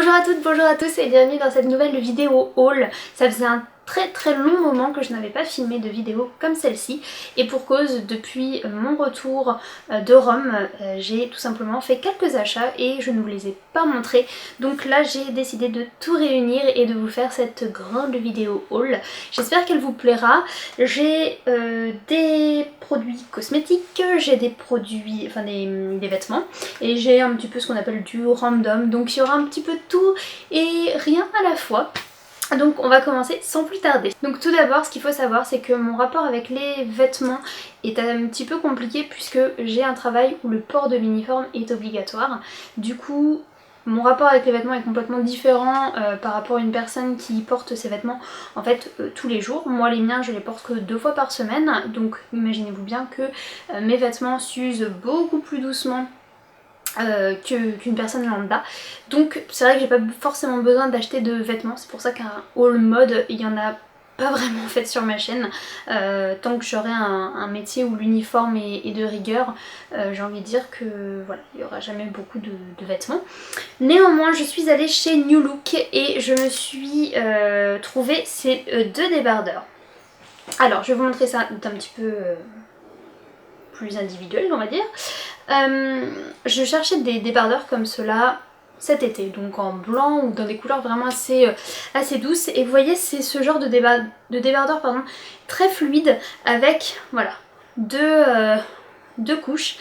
Bonjour à toutes, bonjour à tous et bienvenue dans cette nouvelle vidéo haul. Ça faisait un très long moment que je n'avais pas filmé de vidéo comme celle-ci et pour cause, depuis mon retour de Rome, j'ai tout simplement fait quelques achats et je ne vous les ai pas montrés. Donc là j'ai décidé de tout réunir et de vous faire cette grande vidéo haul. J'espère qu'elle vous plaira. J'ai des produits cosmétiques, j'ai des produits, enfin des vêtements et j'ai un petit peu ce qu'on appelle du random. Donc il y aura un petit peu de tout et rien à la fois. Donc on va commencer sans plus tarder. Donc tout d'abord ce qu'il faut savoir c'est que mon rapport avec les vêtements est un petit peu compliqué puisque j'ai un travail où le port de l'uniforme est obligatoire. Du coup mon rapport avec les vêtements est complètement différent par rapport à une personne qui porte ses vêtements en fait tous les jours. Moi les miens je les porte que 2 fois par semaine, donc imaginez-vous bien que mes vêtements s'usent beaucoup plus doucement qu'une personne lambda. Donc c'est vrai que j'ai pas forcément besoin d'acheter de vêtements, c'est pour ça qu'un haul mode il y en a pas vraiment fait sur ma chaîne. Tant que j'aurai un métier où l'uniforme est de rigueur, j'ai envie de dire que voilà, il n'y aura jamais beaucoup de vêtements. Néanmoins je suis allée chez New Look et je me suis trouvé ces deux débardeurs. Alors je vais vous montrer ça d'un petit peu plus individuel on va dire. Je cherchais des débardeurs comme cela cet été, donc en blanc ou dans des couleurs vraiment assez douces. Et vous voyez c'est ce genre de débardeur pardon, très fluide avec voilà deux couches.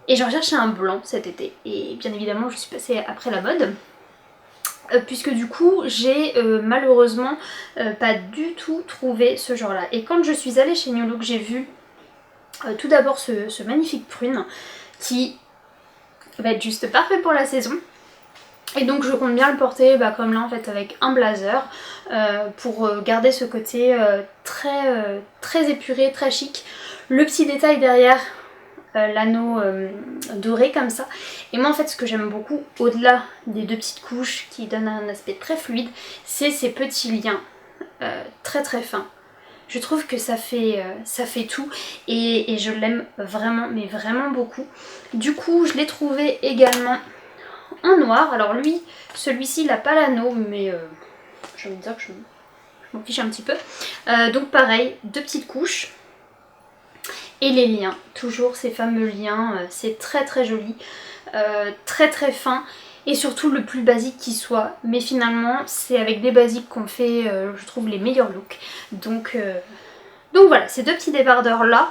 Et j'en cherchais un blanc cet été et bien évidemment je suis passée après la mode. Puisque du coup j'ai malheureusement pas du tout trouvé ce genre là. Et quand je suis allée chez New Look j'ai vu tout d'abord ce magnifique prune qui va être juste parfait pour la saison. Et donc je compte bien le porter comme là en fait avec un blazer pour garder ce côté très épuré, très chic. Le petit détail derrière, l'anneau doré comme ça. Et moi en fait ce que j'aime beaucoup au-delà des deux petites couches qui donnent un aspect très fluide, c'est ces petits liens très fins. Je trouve que ça fait tout et je l'aime vraiment, mais vraiment beaucoup. Du coup, je l'ai trouvé également en noir. Alors lui, celui-ci, il n'a pas l'anneau, mais j'ai envie de dire que je m'en fiche un petit peu. Donc pareil, deux petites couches. Et les liens, toujours ces fameux liens, c'est très joli, très fin. Et surtout le plus basique qui soit, mais finalement c'est avec des basiques qu'on fait je trouve les meilleurs looks. Donc voilà, ces deux petits débardeurs là,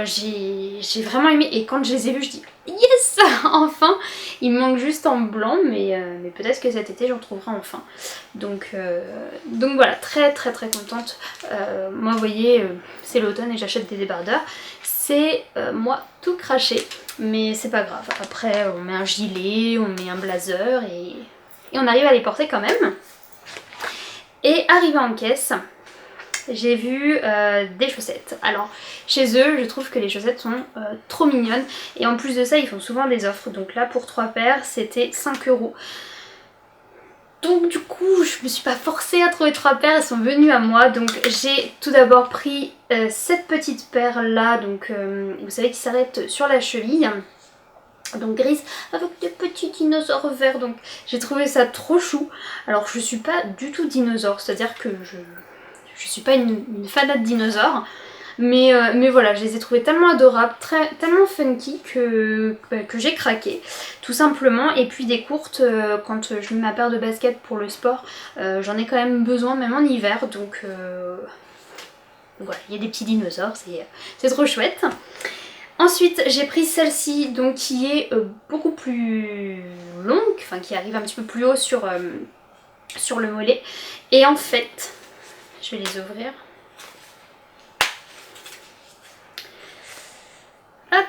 j'ai vraiment aimé et quand je les ai vus je dis yes enfin. Il me manque juste en blanc mais peut-être que cet été j'en trouverai enfin. Donc voilà, très contente. Moi vous voyez c'est l'automne et j'achète des débardeurs. C'est moi tout craché, mais c'est pas grave. Après on met un gilet, on met un blazer et on arrive à les porter quand même. Et arrivé en caisse, j'ai vu des chaussettes. Alors chez eux je trouve que les chaussettes sont trop mignonnes et en plus de ça ils font souvent des offres. Donc là pour 3 paires c'était 5 €. Donc du coup je me suis pas forcée à trouver 3 paires, elles sont venues à moi. Donc j'ai tout d'abord pris cette petite paire là, donc vous savez qui s'arrête sur la cheville. Donc grise avec des petits dinosaures verts, donc j'ai trouvé ça trop chou. Alors je suis pas du tout dinosaure, c'est à dire que je suis pas une fanat de dinosaures. Mais voilà, je les ai trouvés tellement adorables, tellement funky que j'ai craqué, tout simplement. Et puis des courtes, quand je mets ma paire de baskets pour le sport, j'en ai quand même besoin, même en hiver. Donc voilà, il y a des petits dinosaures, c'est trop chouette. Ensuite j'ai pris celle-ci donc qui est beaucoup plus longue, enfin qui arrive un petit peu plus haut sur le mollet. Et en fait, je vais les ouvrir. Hop.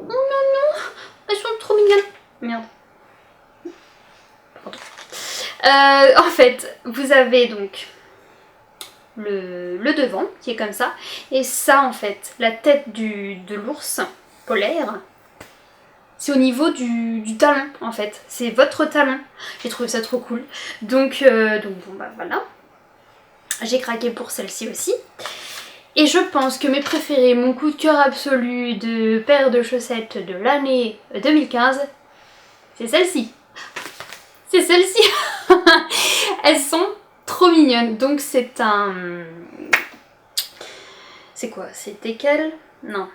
Oh non, elles sont trop mignonnes. Merde. Pardon. En fait, vous avez donc le devant qui est comme ça. Et ça en fait, la tête de l'ours polaire, c'est au niveau du talon en fait. C'est votre talon. J'ai trouvé ça trop cool. Donc bon voilà. J'ai craqué pour celle-ci aussi. Et je pense que mes préférés, mon coup de cœur absolu de paire de chaussettes de l'année 2015, c'est celle-ci. c'est celle-ci. Elles sont trop mignonnes. Donc c'est un... C'est quoi? C'est teckel? Non.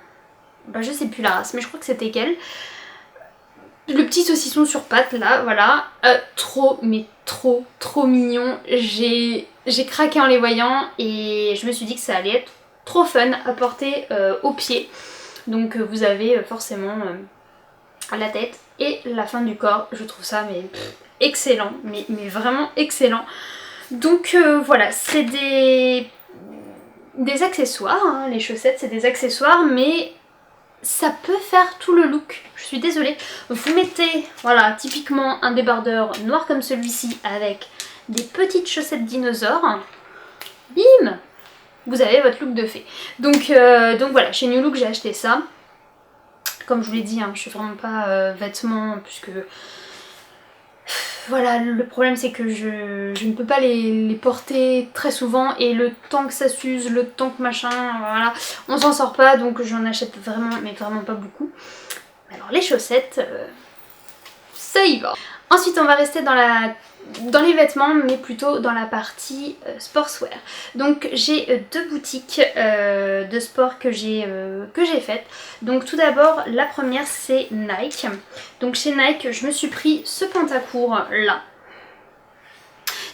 Bah je sais plus la race, mais je crois que c'est teckel. Le petit saucisson sur pattes là, voilà. Trop, mais trop mignon. J'ai craqué en les voyant et je me suis dit que ça allait être trop fun à porter au pied. Donc vous avez forcément la tête et la fin du corps. Je trouve ça mais excellent, mais vraiment excellent. Donc voilà, c'est des accessoires, hein. Les chaussettes c'est des accessoires, mais ça peut faire tout le look. Je suis désolée. Vous mettez, voilà, typiquement un débardeur noir comme celui-ci avec des petites chaussettes dinosaures. Bim! Vous avez votre look de fée. Donc voilà, chez New Look j'ai acheté ça. Comme je vous l'ai dit, hein, je suis vraiment pas vêtements, puisque... Voilà, le problème c'est que je ne peux pas les porter très souvent et le temps que ça s'use, le temps que machin, voilà, on s'en sort pas, donc j'en achète vraiment, mais vraiment pas beaucoup. Alors les chaussettes, ça y va. Ensuite on va rester dans les vêtements, mais plutôt dans la partie sportswear. Donc j'ai deux boutiques de sport que j'ai faites. Donc tout d'abord, la première c'est Nike. Donc chez Nike, je me suis pris ce pantacourt là.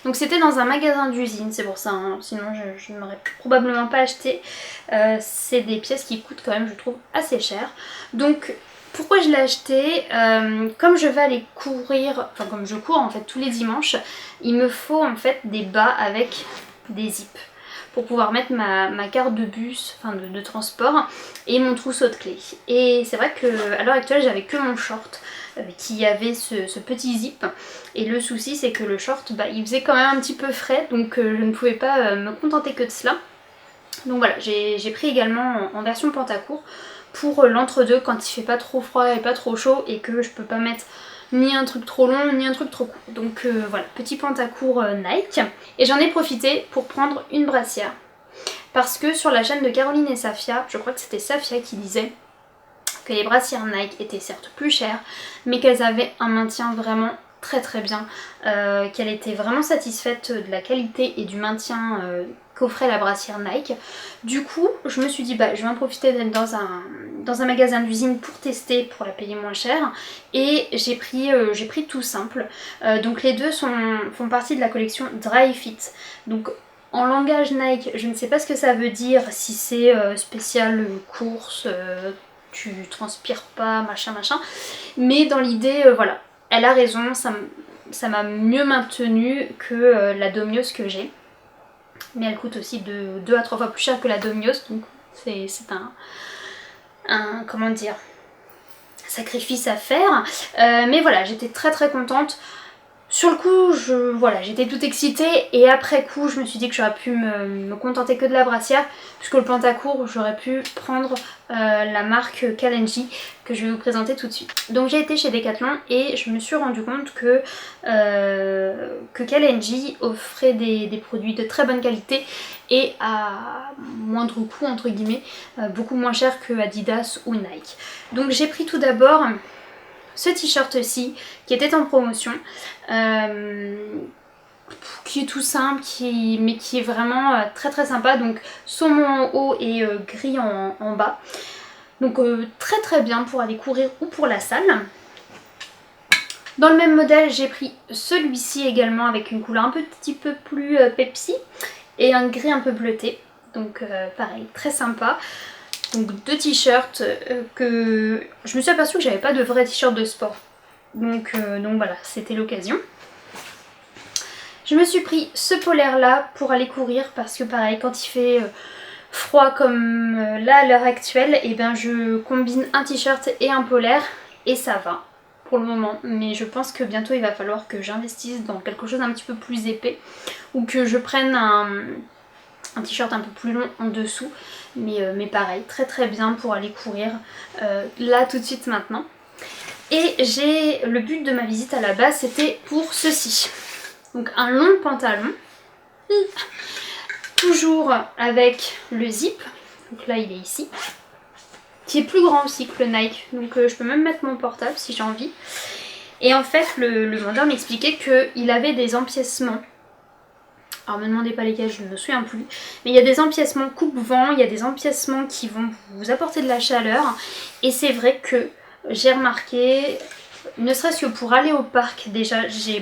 Donc c'était dans un magasin d'usine, c'est pour ça, hein. Sinon je ne l'aurais probablement pas acheté. C'est des pièces qui coûtent quand même, je trouve, assez cher. Donc pourquoi je l'ai acheté? Comme je vais aller courir, enfin comme je cours en fait tous les dimanches, il me faut en fait des bas avec des zips pour pouvoir mettre ma carte de bus, enfin de transport, et mon trousseau de clés. Et c'est vrai qu'à l'heure actuelle j'avais que mon short qui avait ce petit zip, et le souci c'est que le short il faisait quand même un petit peu frais, donc je ne pouvais pas me contenter que de cela. Donc voilà, j'ai pris également en version pantacourt pour l'entre-deux quand il fait pas trop froid et pas trop chaud et que je peux pas mettre ni un truc trop long ni un truc trop court. Donc voilà, petit pantacourt Nike. Et j'en ai profité pour prendre une brassière. Parce que sur la chaîne de Caroline et Safia, je crois que c'était Safia qui disait que les brassières Nike étaient certes plus chères, mais qu'elles avaient un maintien vraiment très bien, qu'elle était vraiment satisfaite de la qualité et du maintien qu'offrait la brassière Nike. Du coup je me suis dit je vais en profiter d'être dans un magasin d'usine pour tester, pour la payer moins cher, et j'ai pris tout simple. Donc les deux font partie de la collection Dry Fit. Donc en langage Nike, je ne sais pas ce que ça veut dire, si c'est spécial course, tu transpires pas, machin, mais dans l'idée, voilà, elle a raison, ça m'a mieux maintenue que la Domios que j'ai. Mais elle coûte aussi de 2 à 3 fois plus cher que la Domios, donc c'est un comment dire, sacrifice à faire. Mais voilà, j'étais très contente. Sur le coup, voilà, j'étais toute excitée, et après coup je me suis dit que j'aurais pu me contenter que de la brassière, puisque le pantacourt j'aurais pu prendre la marque Kalenji que je vais vous présenter tout de suite. Donc j'ai été chez Decathlon et je me suis rendu compte que Kalenji offrait des produits de très bonne qualité et à moindre coût entre guillemets, beaucoup moins cher que Adidas ou Nike. Donc j'ai pris tout d'abord ce t-shirt-ci qui était en promotion, qui est tout simple, mais qui est vraiment très sympa. Donc saumon en haut et gris en bas. Donc très bien pour aller courir ou pour la salle. Dans le même modèle, j'ai pris celui-ci également avec une couleur un petit peu plus Pepsi et un gris un peu bleuté. Donc pareil, très sympa. Donc deux t-shirts que je me suis aperçue que j'avais pas de vrais t-shirts de sport. Donc voilà, c'était l'occasion. Je me suis pris ce polaire là pour aller courir parce que pareil, quand il fait froid comme là à l'heure actuelle, et ben je combine un t-shirt et un polaire et ça va pour le moment. Mais je pense que bientôt il va falloir que j'investisse dans quelque chose un petit peu plus épais ou que je prenne un t-shirt un peu plus long en dessous, mais pareil, très bien pour aller courir là tout de suite maintenant. Et le but de ma visite à la base c'était pour ceci, donc un long pantalon, toujours avec le zip, donc là il est ici, qui est plus grand aussi que le Nike, donc je peux même mettre mon portable si j'ai envie. Et en fait le vendeur m'expliquait qu'il avait des empiècements. Alors me demandez pas lesquels, je ne me souviens plus. Mais il y a des empiècements coupe-vent, il y a des empiècements qui vont vous apporter de la chaleur. Et c'est vrai que j'ai remarqué, ne serait-ce que pour aller au parc, déjà j'ai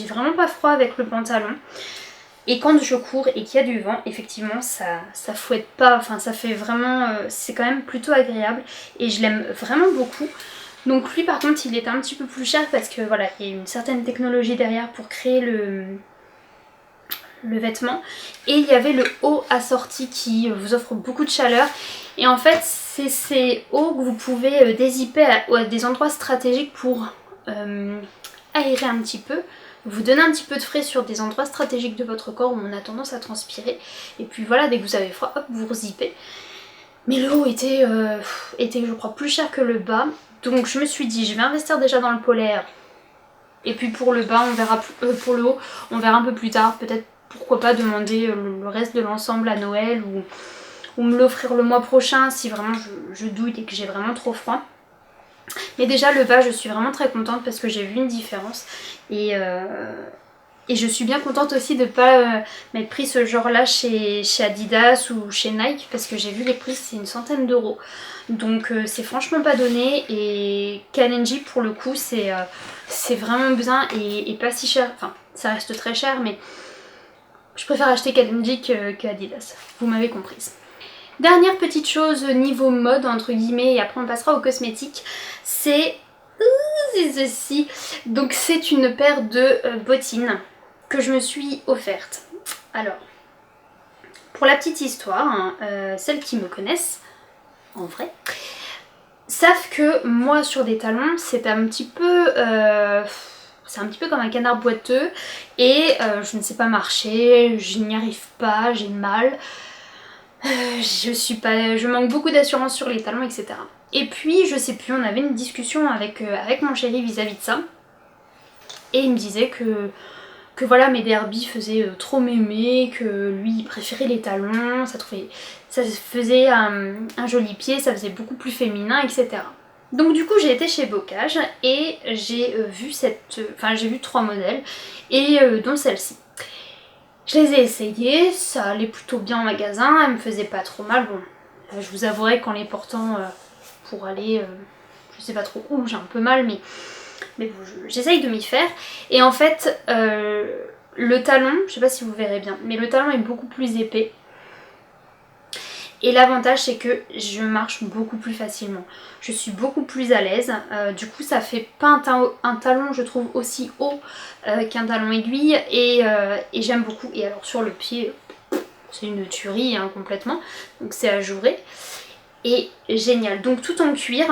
vraiment pas froid avec le pantalon. Et quand je cours et qu'il y a du vent, effectivement ça fouette pas, enfin ça fait vraiment, c'est quand même plutôt agréable. Et je l'aime vraiment beaucoup. Donc lui par contre il était un petit peu plus cher parce que voilà, il y a une certaine technologie derrière pour créer le vêtement, et il y avait le haut assorti qui vous offre beaucoup de chaleur. Et en fait c'est ces hauts que vous pouvez dézipper à des endroits stratégiques pour aérer un petit peu, vous donner un petit peu de frais sur des endroits stratégiques de votre corps où on a tendance à transpirer, et puis voilà, dès que vous avez froid, hop, vous rezippez. Mais le haut était je crois plus cher que le bas, donc je me suis dit je vais investir déjà dans le polaire, et puis pour le bas on verra, pour le haut on verra un peu plus tard, peut-être pourquoi pas demander le reste de l'ensemble à Noël ou me l'offrir le mois prochain si vraiment je doute et que j'ai vraiment trop froid. Mais déjà le bas je suis vraiment très contente parce que j'ai vu une différence et je suis bien contente aussi de ne pas m'être pris ce genre là chez Adidas ou chez Nike, parce que j'ai vu les prix, c'est une centaine d'euros. Donc c'est franchement pas donné, et Kalenji pour le coup c'est vraiment bien et pas si cher. Enfin ça reste très cher, mais je préfère acheter Kalenji que Adidas, vous m'avez comprise. Dernière petite chose niveau mode entre guillemets, et après on passera aux cosmétiques, c'est ceci. Donc c'est une paire de bottines que je me suis offerte. Alors, pour la petite histoire, hein, celles qui me connaissent en vrai savent que moi sur des talons c'est un petit peu comme un canard boiteux, et je ne sais pas marcher, je n'y arrive pas, j'ai mal, je manque beaucoup d'assurance sur les talons, etc. Et puis je sais plus, on avait une discussion avec mon chéri vis-à-vis de ça, et il me disait que voilà, mes derbies faisaient trop mémé, que lui il préférait les talons, ça faisait un joli pied, ça faisait beaucoup plus féminin, etc. Donc du coup j'ai été chez Bocage et j'ai vu j'ai vu 3 modèles, et dont celle-ci. Je les ai essayées, ça allait plutôt bien en magasin, elles me faisaient pas trop mal. Bon, je vous avouerai qu'en les portant pour aller, je sais pas trop où, j'ai un peu mal, mais bon, j'essaye de m'y faire. Et en fait, le talon, je sais pas si vous verrez bien, mais le talon est beaucoup plus épais. Et l'avantage c'est que je marche beaucoup plus facilement. Je suis beaucoup plus à l'aise. Du coup ça fait pas un talon je trouve aussi haut qu'un talon aiguille. Et j'aime beaucoup. Et alors sur le pied, c'est une tuerie hein, complètement. Donc c'est ajouré. Et génial. Donc tout en cuir.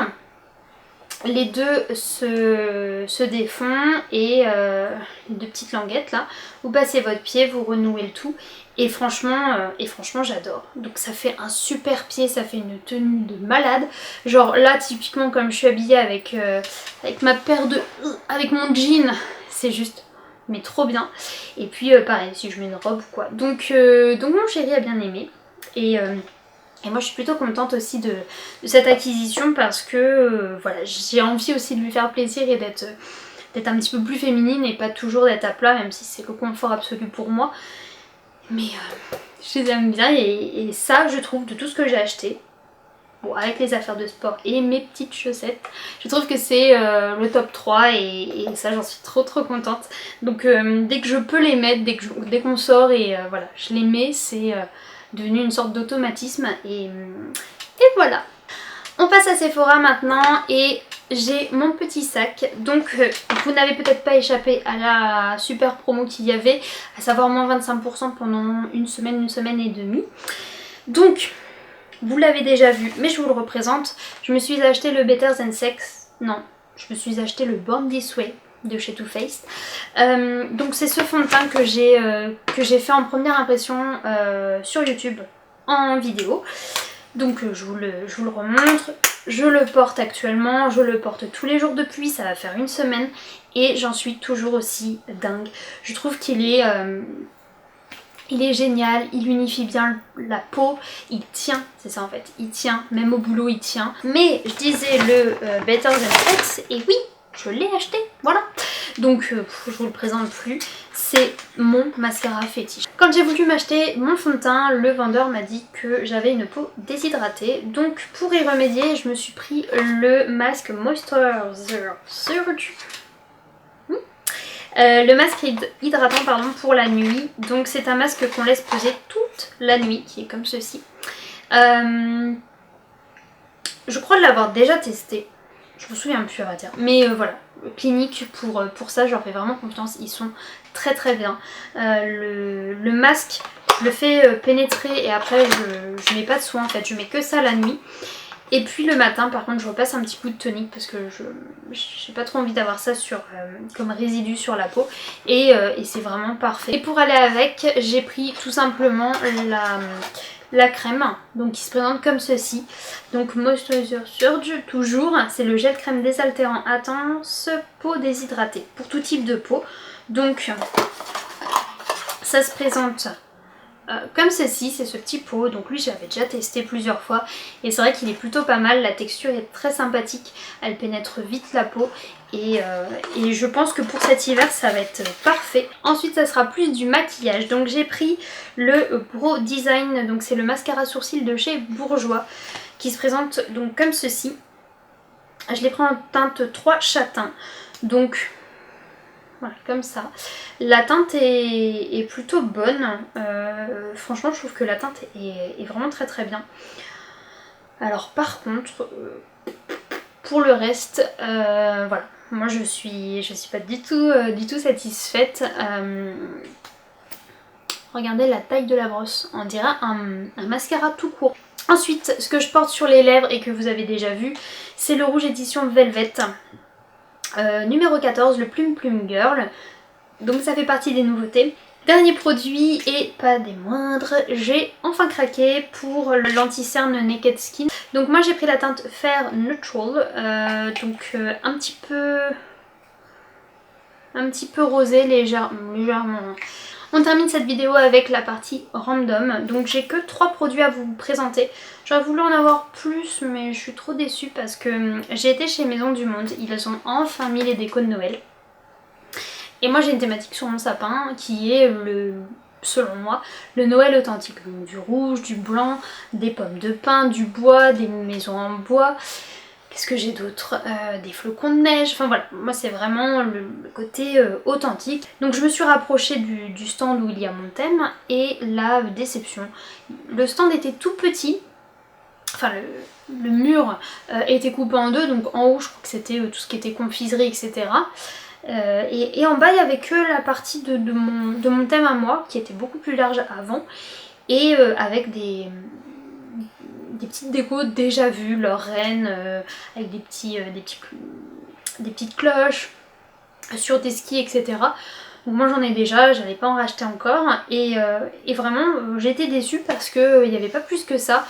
Les deux se défont, et les deux petites languettes là, vous passez votre pied, vous renouez le tout, et franchement j'adore. Donc ça fait un super pied, ça fait une tenue de malade. Genre là typiquement comme je suis habillée avec ma paire de... avec mon jean, c'est juste mais trop bien. Et puis pareil si je mets une robe ou quoi. Donc mon chéri a bien aimé, et moi je suis plutôt contente aussi de cette acquisition, parce que voilà, j'ai envie aussi de lui faire plaisir et d'être un petit peu plus féminine et pas toujours d'être à plat, même si c'est le confort absolu pour moi. Mais je les aime bien, et ça je trouve de tout ce que j'ai acheté, bon avec les affaires de sport et mes petites chaussettes, je trouve que c'est le top 3, et ça j'en suis trop contente. Donc dès que je peux les mettre, dès qu'on sort et voilà, je les mets, c'est... devenu une sorte d'automatisme, et voilà. On passe à Sephora maintenant, et j'ai mon petit sac. Donc vous n'avez peut-être pas échappé à la super promo qu'il y avait, à savoir moins 25% pendant une semaine et demie. Donc vous l'avez déjà vu, mais je vous le représente. Je me suis acheté le Better Than Sex, non, je me suis acheté le Born This Way de chez Too Faced. Donc c'est ce fond de teint que j'ai fait en première impression sur YouTube en vidéo. Donc je vous le remontre. Je le porte actuellement, je le porte tous les jours depuis, ça va faire une semaine, et j'en suis toujours aussi dingue. Je trouve qu'il est génial, il unifie bien la peau, il tient, c'est ça en fait, il tient, même au boulot il tient. Mais je disais le Better Than Sex, et oui, je l'ai acheté, voilà. Donc je vous le présente plus, c'est mon mascara fétiche. Quand j'ai voulu m'acheter mon fond de teint, le vendeur m'a dit que j'avais une peau déshydratée. Donc pour y remédier, je me suis pris le masque Moisturizer Surge. Le masque hydratant pardon, pour la nuit. Donc c'est un masque qu'on laisse poser toute la nuit, qui est comme ceci. Je crois de l'avoir déjà testé. Je me souviens plus à vrai dire. Mais voilà, Clinique pour ça, je leur fais vraiment confiance. Ils sont très très bien. Le masque, je le fais pénétrer et après je mets pas de soin en fait. Je mets que ça la nuit. Et puis le matin par contre je repasse un petit coup de tonique parce que j'ai pas trop envie d'avoir ça comme résidu sur la peau. Et c'est vraiment parfait. Et pour aller avec, j'ai pris tout simplement la crème, donc qui se présente comme ceci. Donc Moisturizer Surge, toujours, c'est le gel crème désaltérant intense peau déshydratée pour tout type de peau. Donc ça se présente comme ceci, c'est ce petit pot. Donc lui j'avais déjà testé plusieurs fois et c'est vrai qu'il est plutôt pas mal, la texture est très sympathique, elle pénètre vite la peau et je pense que pour cet hiver ça va être parfait. Ensuite ça sera plus du maquillage, donc j'ai pris le Brow Design, donc c'est le mascara sourcil de chez Bourjois qui se présente donc comme ceci. Je l'ai pris en teinte 3 châtain, donc voilà, comme ça. La teinte est plutôt bonne. Franchement, je trouve que la teinte est vraiment très très bien. Alors par contre, pour le reste, voilà. Moi je suis pas du tout satisfaite. Regardez la taille de la brosse. On dirait un mascara tout court. Ensuite, ce que je porte sur les lèvres et que vous avez déjà vu, c'est le rouge édition Velvet. Numéro 14, le Plume Plume Girl. Donc ça fait partie des nouveautés. Dernier produit et pas des moindres, j'ai enfin craqué pour le l'anti-cerne Naked Skin. Donc moi j'ai pris la teinte Fair Neutral, un petit peu rosé, légèrement. On termine cette vidéo avec la partie random. Donc j'ai que 3 produits à vous présenter. J'aurais voulu en avoir plus mais je suis trop déçue parce que j'ai été chez Maison du Monde. Ils ont enfin mis les décos de Noël. Et moi j'ai une thématique sur mon sapin qui est selon moi, le Noël authentique. Donc du rouge, du blanc, des pommes de pin, du bois, des maisons en bois. Qu'est-ce que j'ai d'autre, des flocons de neige, enfin voilà, moi c'est vraiment le côté authentique. Donc je me suis rapprochée du stand où il y a mon thème et la déception. Le stand était tout petit, enfin le mur était coupé en deux, donc en haut je crois que c'était tout ce qui était confiserie, etc. Et en bas il y avait que la partie de mon thème à moi qui était beaucoup plus large avant et avec des petites décos déjà vues, leur reine avec des petites cloches sur des skis, etc. Donc moi j'en ai déjà, j'allais pas en racheter encore et vraiment j'ai été déçue parce qu'il n'y avait pas plus que ça.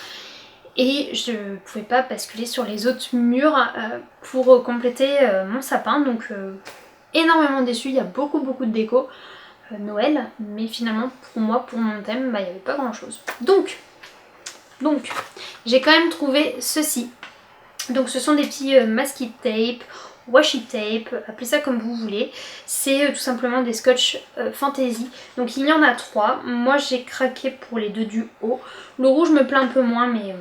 Et je pouvais pas basculer sur les autres murs pour compléter mon sapin. Donc énormément déçue, il y a beaucoup de déco Noël. Mais finalement pour moi, pour mon thème, il n'y avait pas grand chose. Donc j'ai quand même trouvé ceci. Donc ce sont des petits masking tape, washi tape, appelez ça comme vous voulez. C'est tout simplement des scotch fantasy. Donc il y en a 3. Moi j'ai craqué pour les 2 du haut. Le rouge me plaît un peu moins mais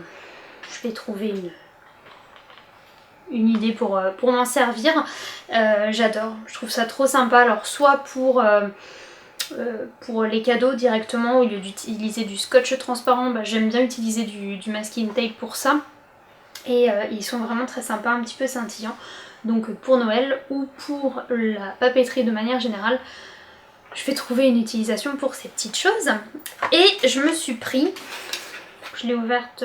je vais trouver une idée pour m'en servir. J'adore, je trouve ça trop sympa. Alors soit pour les cadeaux directement, au lieu d'utiliser du scotch transparent, j'aime bien utiliser du masking tape pour ça. Et ils sont vraiment très sympas, un petit peu scintillants. Donc pour Noël ou pour la papeterie de manière générale, je vais trouver une utilisation pour ces petites choses. Et je me suis pris, je l'ai ouverte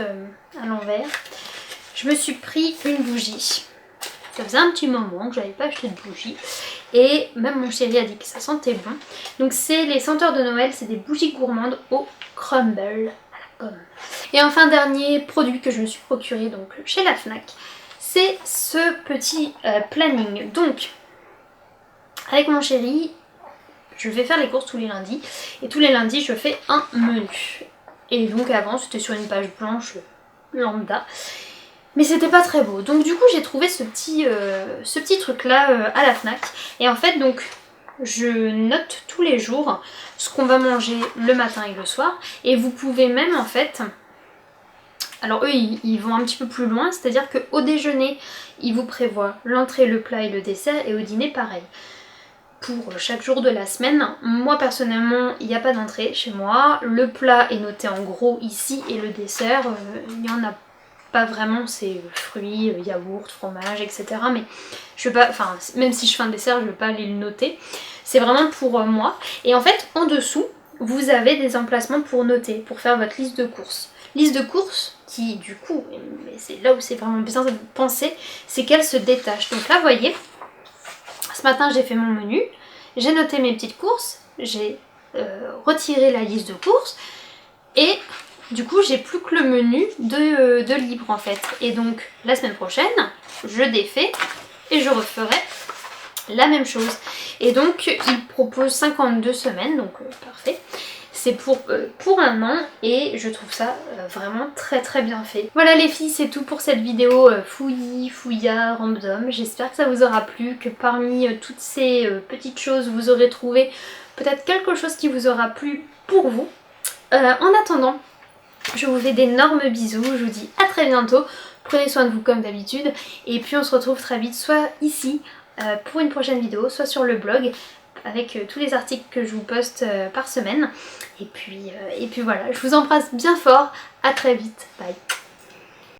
à l'envers, je me suis pris une bougie. Ça faisait un petit moment que j'avais pas acheté de bougie. Et même mon chéri a dit que ça sentait bon. Donc c'est les senteurs de Noël, c'est des bougies gourmandes au crumble à la pomme. Et enfin dernier produit que je me suis procuré donc chez la Fnac, c'est ce petit planning. Donc avec mon chéri, je vais faire les courses tous les lundis. Et tous les lundis je fais un menu. Et donc avant c'était sur une page blanche lambda. Mais c'était pas très beau. Donc du coup j'ai trouvé ce petit truc là à la Fnac. Et en fait donc je note tous les jours ce qu'on va manger le matin et le soir. Et vous pouvez même en fait... Alors eux ils vont un petit peu plus loin, c'est-à-dire qu'au déjeuner ils vous prévoient l'entrée, le plat et le dessert, et au dîner pareil. Pour chaque jour de la semaine, moi personnellement il n'y a pas d'entrée chez moi, le plat est noté en gros ici et le dessert il n'y en a pas vraiment, c'est fruits, yaourt, fromage, etc. Mais je veux pas, enfin même si je fais un dessert je ne veux pas aller le noter, c'est vraiment pour moi. Et en fait en dessous vous avez des emplacements pour noter, pour faire votre liste de courses. Liste de courses qui du coup, mais c'est là où c'est vraiment bien de penser, c'est qu'elle se détache. Donc là vous voyez, ce matin j'ai fait mon menu, j'ai noté mes petites courses, j'ai retiré la liste de courses et du coup j'ai plus que le menu de libre en fait. Et donc la semaine prochaine je défais et je referai la même chose. Et donc il propose 52 semaines, donc parfait. C'est pour un an et je trouve ça vraiment très très bien fait. Voilà les filles, c'est tout pour cette vidéo fouillis, fouillard, random. J'espère que ça vous aura plu, que parmi toutes ces petites choses vous aurez trouvé peut-être quelque chose qui vous aura plu pour vous. En attendant, je vous fais d'énormes bisous, je vous dis à très bientôt. Prenez soin de vous comme d'habitude et puis on se retrouve très vite soit ici pour une prochaine vidéo, soit sur le blog avec tous les articles que je vous poste par semaine. Et puis voilà, je vous embrasse bien fort, à très vite, bye.